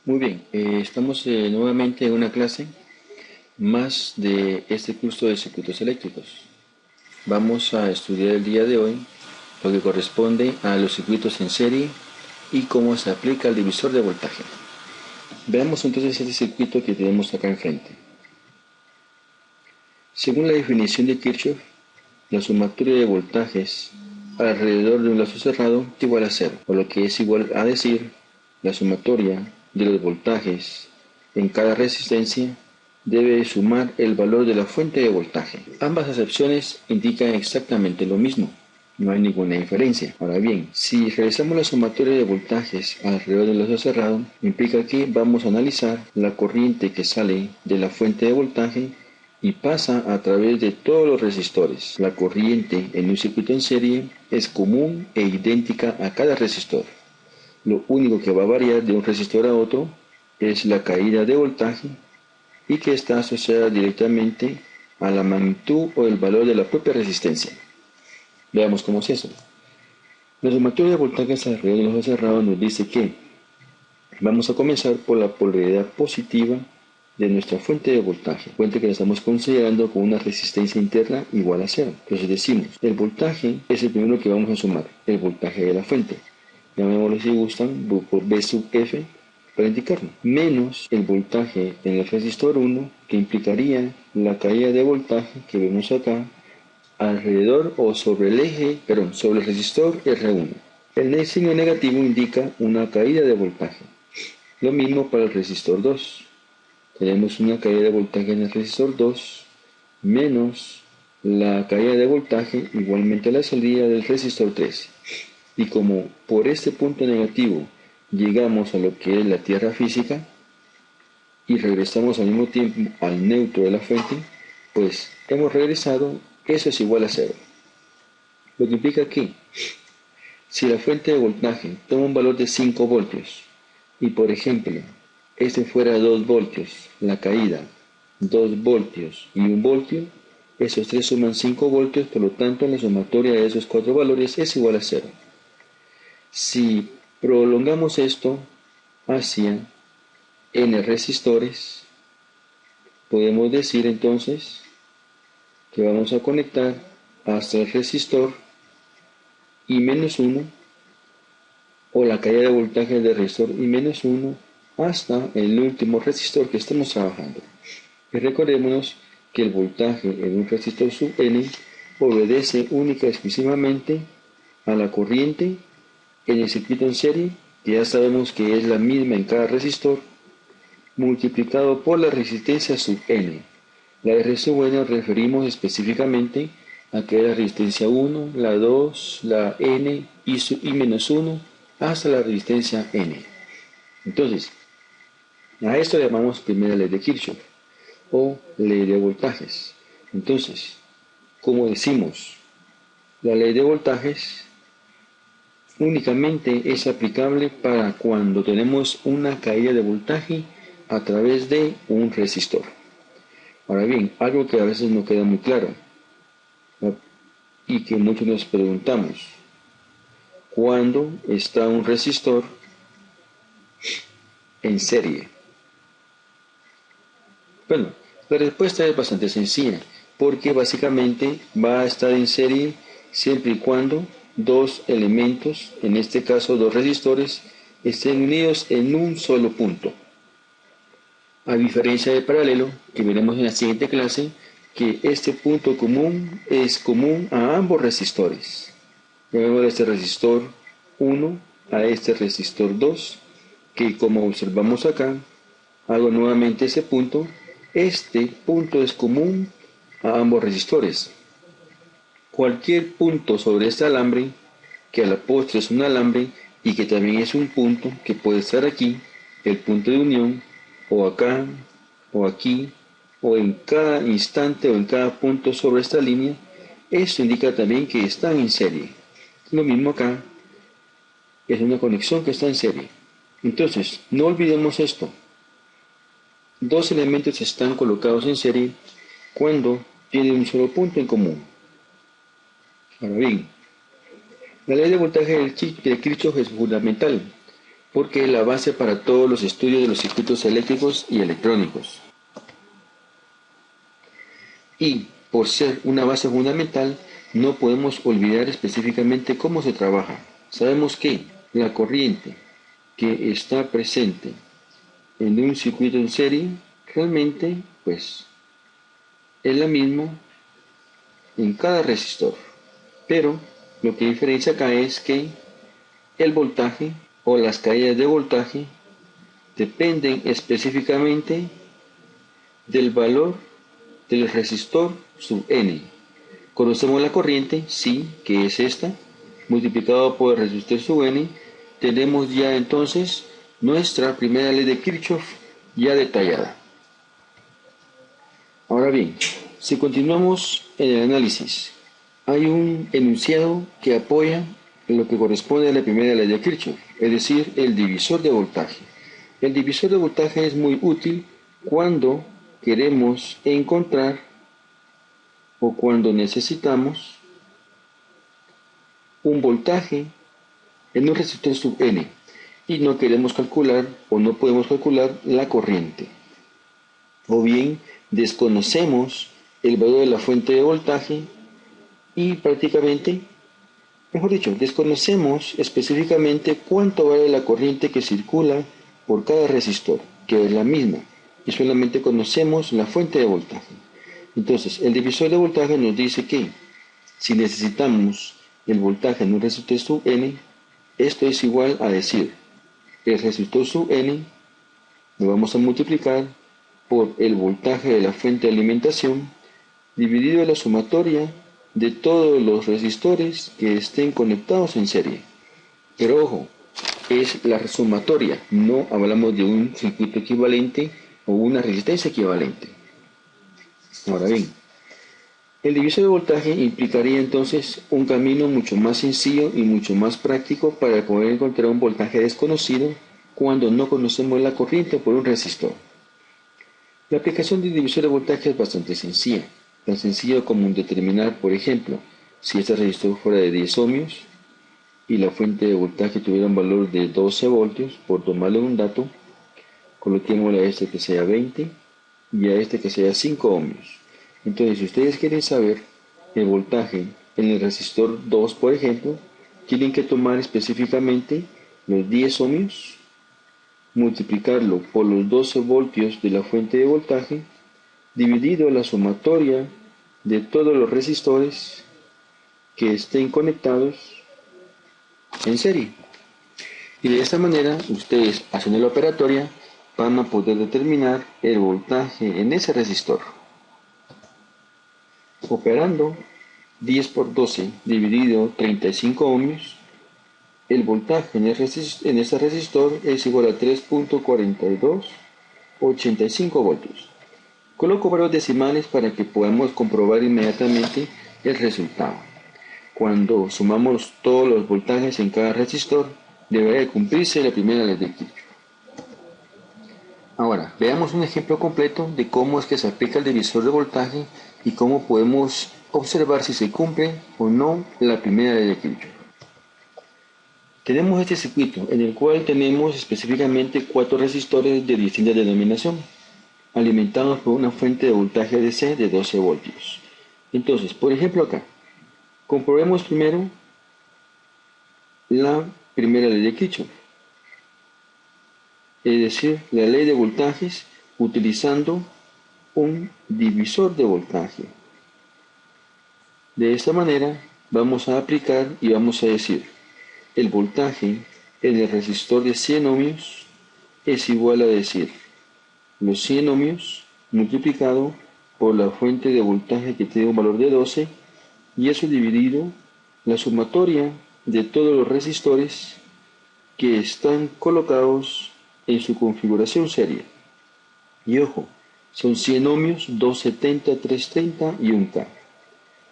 Muy bien, estamos nuevamente en una clase más de este curso de circuitos eléctricos. Vamos a estudiar el día de hoy lo que corresponde a los circuitos en serie y cómo se aplica el divisor de voltaje. Veamos entonces este circuito que tenemos acá enfrente. Según la definición de Kirchhoff, la sumatoria de voltajes alrededor de un lazo cerrado es igual a cero, o lo que es igual a decir, la sumatoria de los voltajes en cada resistencia debe sumar el valor de la fuente de voltaje. Ambas acepciones indican exactamente lo mismo. No hay ninguna diferencia. Ahora bien, si realizamos la sumatoria de voltajes alrededor del lazo cerrado, implica que vamos a analizar la corriente que sale de la fuente de voltaje y pasa a través de todos los resistores. La corriente en un circuito en serie es común e idéntica a cada resistor. Lo único que va a variar de un resistor a otro es la caída de voltaje y que está asociada directamente a la magnitud o el valor de la propia resistencia. Veamos cómo es eso. La sumatoria de voltajes alrededor del lazo cerrado nos dice que vamos a comenzar por la polaridad positiva de nuestra fuente de voltaje, fuente que la estamos considerando con una resistencia interna igual a cero. Entonces decimos, el voltaje es el primero que vamos a sumar, el voltaje de la fuente. Llamémoslo si gustan, por B sub F, para indicarlo, menos el voltaje en el resistor 1, que implicaría la caída de voltaje que vemos acá, alrededor o sobre el eje, sobre el resistor R1. El signo negativo indica una caída de voltaje. Lo mismo para el resistor 2. Tenemos una caída de voltaje en el resistor 2 menos la caída de voltaje igualmente a la salida del resistor 3. Y como por este punto negativo llegamos a lo que es la tierra física y regresamos al mismo tiempo al neutro de la fuente, pues hemos regresado, eso es igual a cero. Lo que implica que si la fuente de voltaje toma un valor de 5 voltios y por ejemplo este fuera 2 voltios, la caída 2 voltios y 1 voltio, esos tres suman 5 voltios, por lo tanto la sumatoria de esos cuatro valores es igual a 0. Si prolongamos esto hacia n resistores, podemos decir entonces que vamos a conectar hasta el resistor I menos 1 o la caída de voltaje del resistor I menos 1 hasta el último resistor que estemos trabajando. Y recordémonos que el voltaje en un resistor sub n obedece única y exclusivamente a la corriente en el circuito en serie, que ya sabemos que es la misma en cada resistor, multiplicado por la resistencia sub n. La R sub n nos referimos específicamente a que es la resistencia 1, la 2, la n y sub i menos 1 hasta la resistencia n. Entonces, a esto le llamamos primera ley de Kirchhoff o ley de voltajes. Entonces, como decimos, la ley de voltajes únicamente es aplicable para cuando tenemos una caída de voltaje a través de un resistor. Ahora bien, algo que a veces no queda muy claro y que muchos nos preguntamos, ¿cuándo está un resistor en serie? Bueno, la respuesta es bastante sencilla, porque básicamente va a estar en serie siempre y cuando dos elementos, en este caso dos resistores, estén unidos en un solo punto. A diferencia de paralelo, que veremos en la siguiente clase, que este punto común es común a ambos resistores. Llamemos a este resistor 1, a este resistor 2, que como observamos acá, hago nuevamente ese punto. Este punto es común a ambos resistores. Cualquier punto sobre este alambre, que a la postre es un alambre y que también es un punto que puede estar aquí, el punto de unión, o acá, o aquí, o en cada instante o en cada punto sobre esta línea, esto indica también que están en serie. Lo mismo acá, es una conexión que está en serie. Entonces, no olvidemos esto. Dos elementos están colocados en serie cuando tienen un solo punto en común. Ahora bien, la ley de voltaje de Kirchhoff es fundamental, porque es la base para todos los estudios de los circuitos eléctricos y electrónicos. Y por ser una base fundamental, no podemos olvidar específicamente cómo se trabaja. Sabemos que la corriente que está presente en un circuito en serie realmente pues es la misma en cada resistor, pero lo que diferencia acá es que el voltaje o las caídas de voltaje dependen específicamente del valor del resistor sub n. Conocemos la corriente, sí, que es esta, multiplicado por el resistor sub n. Tenemos ya entonces nuestra primera ley de Kirchhoff ya detallada. Ahora bien, si continuamos en el análisis, hay un enunciado que apoya lo que corresponde a la primera ley de Kirchhoff, es decir, el divisor de voltaje. El divisor de voltaje es muy útil cuando queremos encontrar o cuando necesitamos un voltaje en un resistor sub n y no queremos calcular o no podemos calcular la corriente. O bien desconocemos el valor de la fuente de voltaje y prácticamente, mejor dicho, desconocemos específicamente cuánto vale la corriente que circula por cada resistor, que es la misma, y solamente conocemos la fuente de voltaje. Entonces, el divisor de voltaje nos dice que si necesitamos el voltaje en un resistor sub n, esto es igual a decir, el resistor sub n lo vamos a multiplicar por el voltaje de la fuente de alimentación dividido la sumatoria de todos los resistores que estén conectados en serie. Pero ojo, es la sumatoria, no hablamos de un circuito equivalente o una resistencia equivalente. Ahora bien, el divisor de voltaje implicaría entonces un camino mucho más sencillo y mucho más práctico para poder encontrar un voltaje desconocido cuando no conocemos la corriente por un resistor. La aplicación del divisor de voltaje es bastante sencilla, tan sencillo como determinar, por ejemplo, si este resistor fuera de 10 ohmios y la fuente de voltaje tuviera un valor de 12 voltios, por tomarle un dato, coloquémosle a este que sea 20 y a este que sea 5 ohmios. Entonces, si ustedes quieren saber el voltaje en el resistor 2, por ejemplo, tienen que tomar específicamente los 10 ohmios, multiplicarlo por los 12 voltios de la fuente de voltaje, dividido la sumatoria de todos los resistores que estén conectados en serie. Y de esta manera, ustedes haciendo la operatoria van a poder determinar el voltaje en ese resistor. Operando 10 por 12 dividido 35 ohmios, el voltaje en ese resistor es igual a 3.4285 voltios. Coloco varios decimales para que podamos comprobar inmediatamente el resultado. Cuando sumamos todos los voltajes en cada resistor, deberá de cumplirse la primera ley de Kirchhoff. Ahora, veamos un ejemplo completo de cómo es que se aplica el divisor de voltaje y cómo podemos observar si se cumple o no la primera ley de Kirchhoff. Tenemos este circuito en el cual tenemos específicamente 4 resistores de distinta denominación, alimentados por una fuente de voltaje DC de 12 voltios. Entonces, por ejemplo acá, comprobemos primero la primera ley de Kirchhoff, es decir, la ley de voltajes utilizando un divisor de voltaje. De esta manera vamos a aplicar y vamos a decir, el voltaje en el resistor de 100 ohmios es igual a decir los 100 ohmios multiplicado por la fuente de voltaje que tiene un valor de 12 y eso dividido la sumatoria de todos los resistores que están colocados en su configuración serie. Y ojo, son 100 ohmios, 270, 330 y 1K,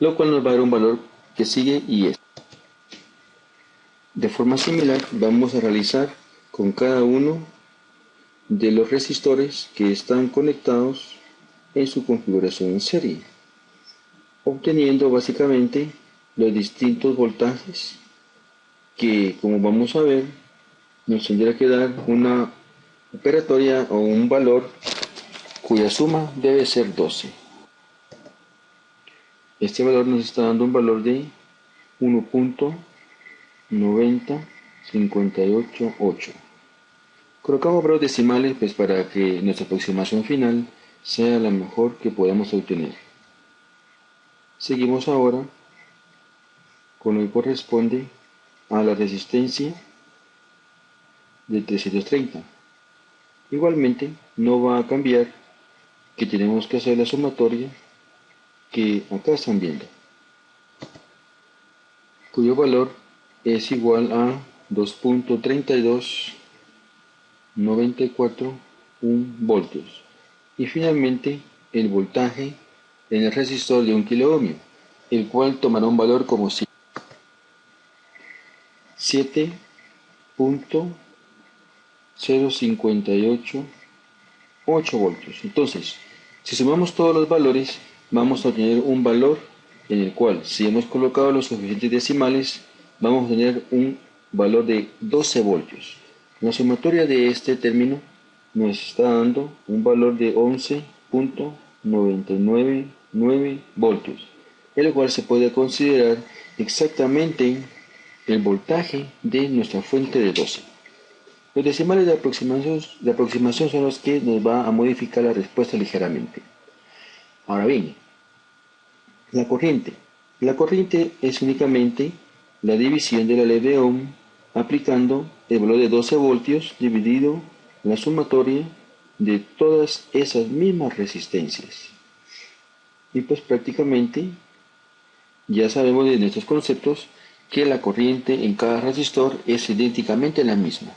lo cual nos va a dar un valor que sigue y es. De forma similar vamos a realizar con cada uno de los resistores que están conectados en su configuración en serie, obteniendo básicamente los distintos voltajes que, como vamos a ver, nos tendrá que dar una operatoria o un valor cuya suma debe ser 12. Este valor nos está dando un valor de 1.90588. Colocamos valores decimales pues para que nuestra aproximación final sea la mejor que podamos obtener. Seguimos ahora con lo que corresponde a la resistencia de 330. Igualmente no va a cambiar que tenemos que hacer la sumatoria que acá están viendo, cuyo valor es igual a 2.32941 voltios. Y finalmente el voltaje en el resistor de 1 kilo ohmio, el cual tomará un valor como 7.0588 voltios. Entonces, si sumamos todos los valores, vamos a obtener un valor en el cual, si hemos colocado los coeficientes decimales, vamos a tener un valor de 12 voltios. La sumatoria de este término nos está dando un valor de 11.999 voltios, el cual se puede considerar exactamente el voltaje de nuestra fuente de 12. Los decimales de aproximación son los que nos va a modificar la respuesta ligeramente. Ahora bien, la corriente. La corriente es únicamente la división de la ley de Ohm aplicando el valor de 12 voltios dividido la sumatoria de todas esas mismas resistencias. Y pues prácticamente ya sabemos de nuestros conceptos que la corriente en cada resistor es idénticamente la misma.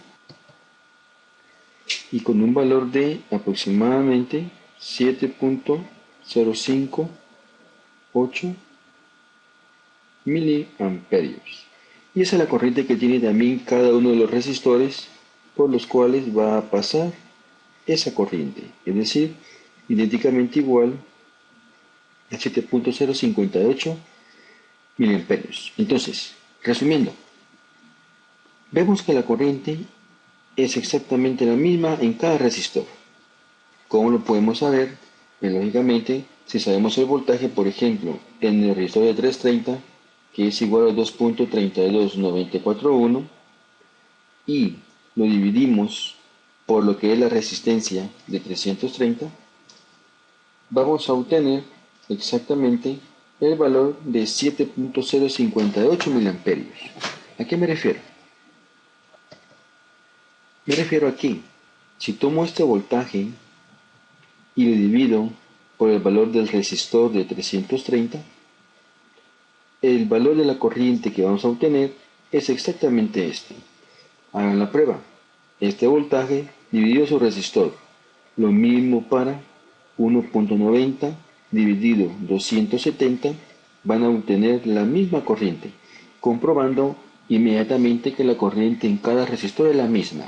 Y con un valor de aproximadamente 7.058 miliamperios. Y esa es la corriente que tiene también cada uno de los resistores por los cuales va a pasar esa corriente, es decir, idénticamente igual a 7.058 miliamperios. Entonces, resumiendo, vemos que la corriente es exactamente la misma en cada resistor. ¿Cómo lo podemos saber? Pues, lógicamente, si sabemos el voltaje, por ejemplo, en el resistor de 330, que es igual a 2.32941, y lo dividimos por lo que es la resistencia de 330, vamos a obtener exactamente el valor de 7.058 miliamperios. ¿A qué me refiero? Me refiero aquí, si tomo este voltaje y lo divido por el valor del resistor de 330, el valor de la corriente que vamos a obtener es exactamente este. Hagan la prueba. Este voltaje dividido su resistor. Lo mismo para 1.90 dividido 270, van a obtener la misma corriente, comprobando inmediatamente que la corriente en cada resistor es la misma.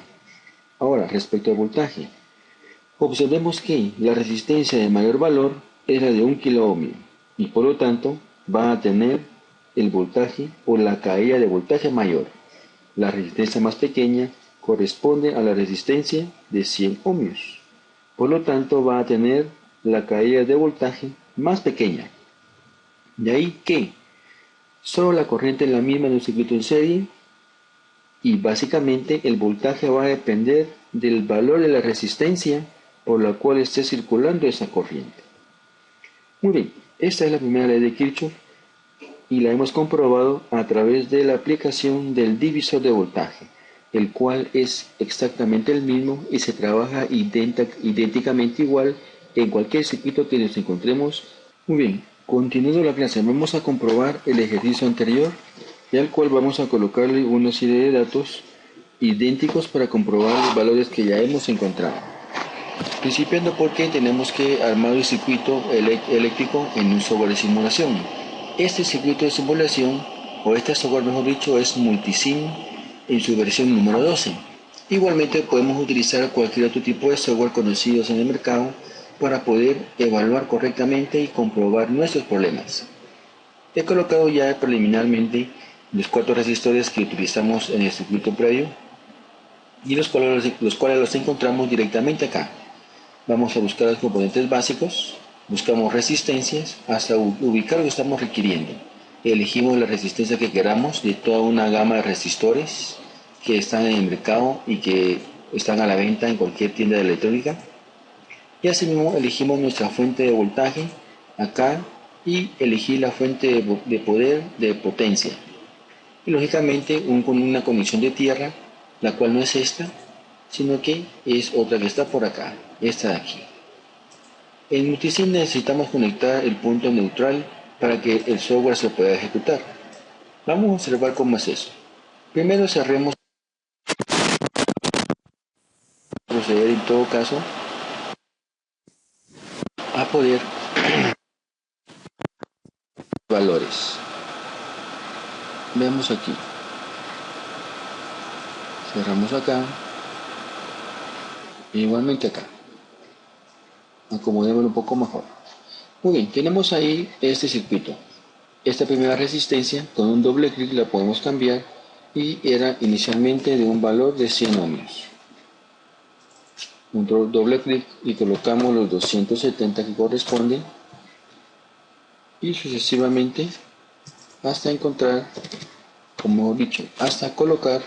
Ahora, respecto al voltaje, observemos que la resistencia de mayor valor es la de 1 kilo ohmio y por lo tanto va a tener el voltaje o la caída de voltaje mayor. La resistencia más pequeña corresponde a la resistencia de 100 ohmios. Por lo tanto va a tener la caída de voltaje más pequeña. De ahí que solo la corriente es la misma en un circuito en serie y básicamente el voltaje va a depender del valor de la resistencia por la cual esté circulando esa corriente. Muy bien, esta es la primera ley de Kirchhoff y la hemos comprobado a través de la aplicación del divisor de voltaje, el cual es exactamente el mismo y se trabaja idénticamente igual en cualquier circuito que nos encontremos. Muy bien, continuando la clase, vamos a comprobar el ejercicio anterior y al cual vamos a colocarle una serie de datos idénticos para comprobar los valores que ya hemos encontrado. Principiando porque tenemos que armar el circuito eléctrico en un software de simulación. Este circuito de simulación, o este software mejor dicho, es Multisim en su versión número 12. Igualmente podemos utilizar cualquier otro tipo de software conocidos en el mercado para poder evaluar correctamente y comprobar nuestros problemas. He colocado ya preliminarmente los 4 resistores que utilizamos en el circuito previo y los cuales los encontramos directamente acá. Vamos a buscar los componentes básicos, buscamos resistencias hasta ubicar lo que estamos requiriendo. Elegimos la resistencia que queramos de toda una gama de resistores que están en el mercado y que están a la venta en cualquier tienda de electrónica. Y asimismo elegimos nuestra fuente de voltaje acá y elegir la fuente de poder de potencia. Y lógicamente con una conexión de tierra, la cual no es esta, sino que es otra que está por acá, esta de aquí. En Multisim necesitamos conectar el punto neutral para que el software se pueda ejecutar. Vamos a observar cómo es eso. Primero cerremos, proceder en todo caso a poder valores. Veamos aquí. Cerramos acá. E igualmente acá. Acomodémoslo un poco mejor. Muy bien, tenemos ahí este circuito. Esta primera resistencia, con un doble clic la podemos cambiar y era inicialmente de un valor de 100 ohmios. Un doble clic y colocamos los 270 que corresponden y sucesivamente hasta encontrar, como hemos dicho, hasta colocar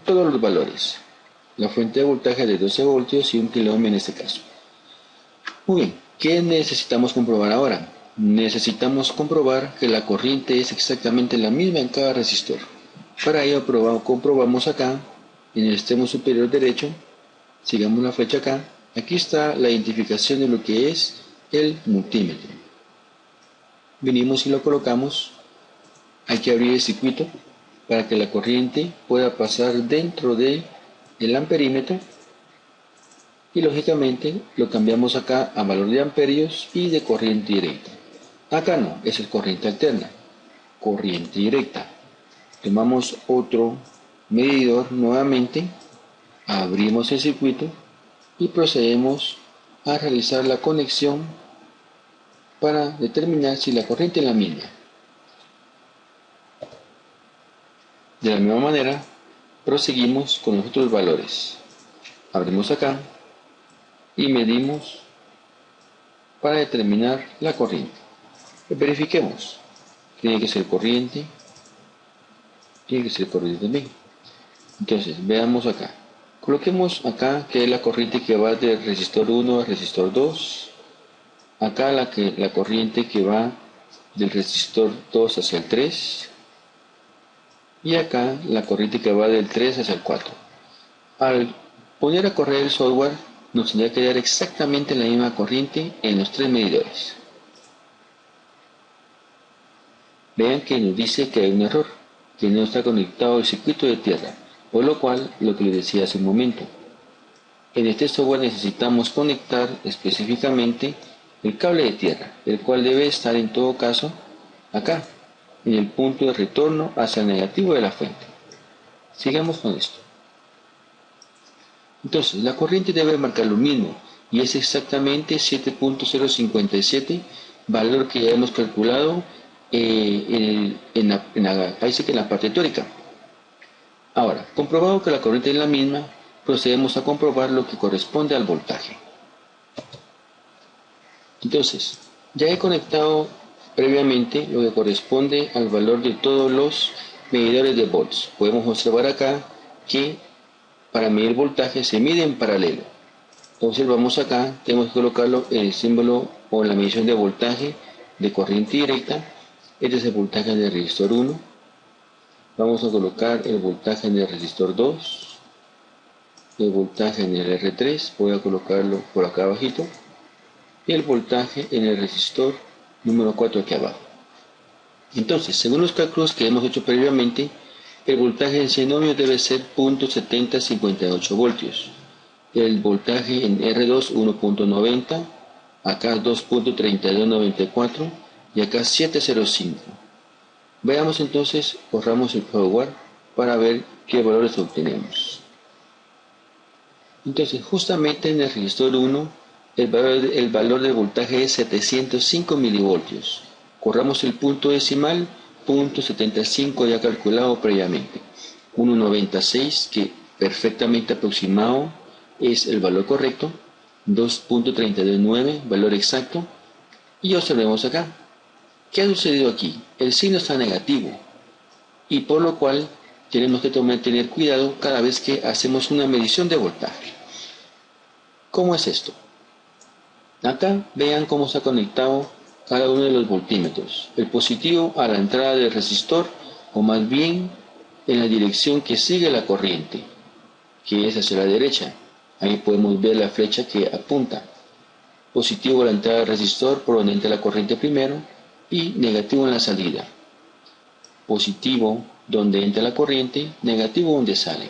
todos los valores. La fuente de voltaje de 12 voltios y 1 kilo ohm en este caso. Muy bien, ¿qué necesitamos comprobar ahora? Necesitamos comprobar que la corriente es exactamente la misma en cada resistor. Para ello comprobamos acá, en el extremo superior derecho, sigamos la flecha acá, aquí está la identificación de lo que es el multímetro. Venimos y lo colocamos, hay que abrir el circuito para que la corriente pueda pasar dentro del amperímetro y lógicamente lo cambiamos acá a valor de amperios y de corriente directa. Acá no, es el corriente alterna, corriente directa. Tomamos otro medidor nuevamente, abrimos el circuito y procedemos a realizar la conexión para determinar si la corriente es la misma. De la misma manera, proseguimos con los otros valores. Abrimos acá y medimos para determinar la corriente. Verifiquemos. Tiene que ser corriente también. Entonces, veamos acá. Coloquemos acá que es la corriente que va del resistor 1 al resistor 2. Acá la corriente que va del resistor 2 hacia el 3. Y acá la corriente que va del 3 hacia el 4. Al poner a correr el software, nos tendría que dar exactamente la misma corriente en los tres medidores. Vean que nos dice que hay un error, que no está conectado el circuito de tierra, por lo cual, lo que les decía hace un momento, en este software necesitamos conectar específicamente el cable de tierra, el cual debe estar en todo caso acá, en el punto de retorno hacia el negativo de la fuente. Sigamos con esto. Entonces, la corriente debe marcar lo mismo, y es exactamente 7.057, valor que ya hemos calculado en la parte teórica. Ahora, comprobado que la corriente es la misma, procedemos a comprobar lo que corresponde al voltaje. Entonces, ya he conectado previamente lo que corresponde al valor de todos los medidores de volts. Podemos observar acá que para medir voltaje se mide en paralelo. Observamos acá, tenemos que colocarlo en el símbolo o la medición de voltaje de corriente directa. Este es el voltaje del resistor 1. Vamos a colocar el voltaje en el resistor 2, el voltaje en el R3, voy a colocarlo por acá abajito, y el voltaje en el resistor número 4 aquí abajo. Entonces, según los cálculos que hemos hecho previamente, el voltaje en 100 ohmios debe ser 0.7058 voltios. El voltaje en R2 1.90, acá 2.3294 y acá 705. Veamos entonces, corramos el software para ver qué valores obtenemos. Entonces, justamente en el resistor 1, el valor del voltaje es 705 milivoltios. Corramos el punto decimal, 0.75 ya calculado previamente. 1.96, que perfectamente aproximado, es el valor correcto, 2.329, valor exacto. Y observemos acá, ¿qué ha sucedido aquí? El signo está negativo y por lo cual tenemos que tener cuidado cada vez que hacemos una medición de voltaje. ¿Cómo es esto? Acá vean cómo está conectado cada uno de los voltímetros. El positivo a la entrada del resistor, o más bien en la dirección que sigue la corriente, que es hacia la derecha. Ahí podemos ver la flecha que apunta. Positivo a la entrada del resistor por donde entra la corriente primero y negativo en la salida. Positivo donde entra la corriente, negativo donde sale.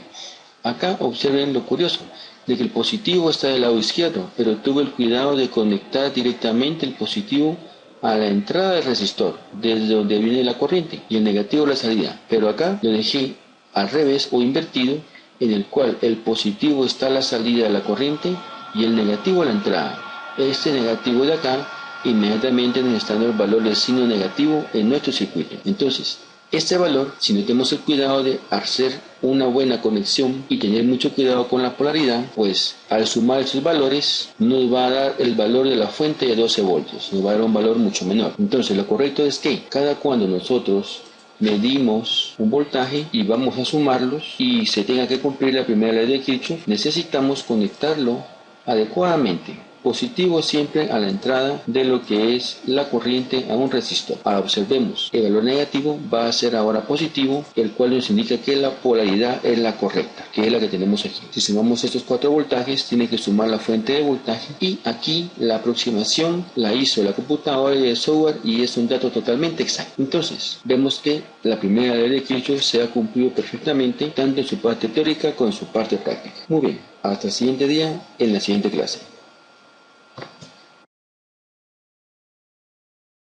Acá observen lo curioso, de que el positivo está del lado izquierdo, pero tuve el cuidado de conectar directamente el positivo a la entrada del resistor, desde donde viene la corriente, y el negativo a la salida. Pero acá lo dejé al revés o invertido, en el cual el positivo está a la salida de la corriente y el negativo a la entrada. Este negativo de acá inmediatamente nos está dando el valor del signo negativo en nuestro circuito. Entonces, este valor, si no tenemos el cuidado de hacer una buena conexión y tener mucho cuidado con la polaridad, pues al sumar esos valores nos va a dar el valor de la fuente de 12 voltios, nos va a dar un valor mucho menor. Entonces lo correcto es que cada cuando nosotros medimos un voltaje y vamos a sumarlos y se tenga que cumplir la primera ley de Kirchhoff, necesitamos conectarlo adecuadamente. Positivo siempre a la entrada de lo que es la corriente a un resistor. Ahora observemos, el valor negativo va a ser ahora positivo, el cual nos indica que la polaridad es la correcta, que es la que tenemos aquí. Si sumamos estos 4 voltajes, tiene que sumar la fuente de voltaje y aquí la aproximación la hizo la computadora y el software y es un dato totalmente exacto. Entonces, vemos que la primera ley de Kirchhoff se ha cumplido perfectamente, tanto en su parte teórica como en su parte práctica. Muy bien, hasta el siguiente día en la siguiente clase.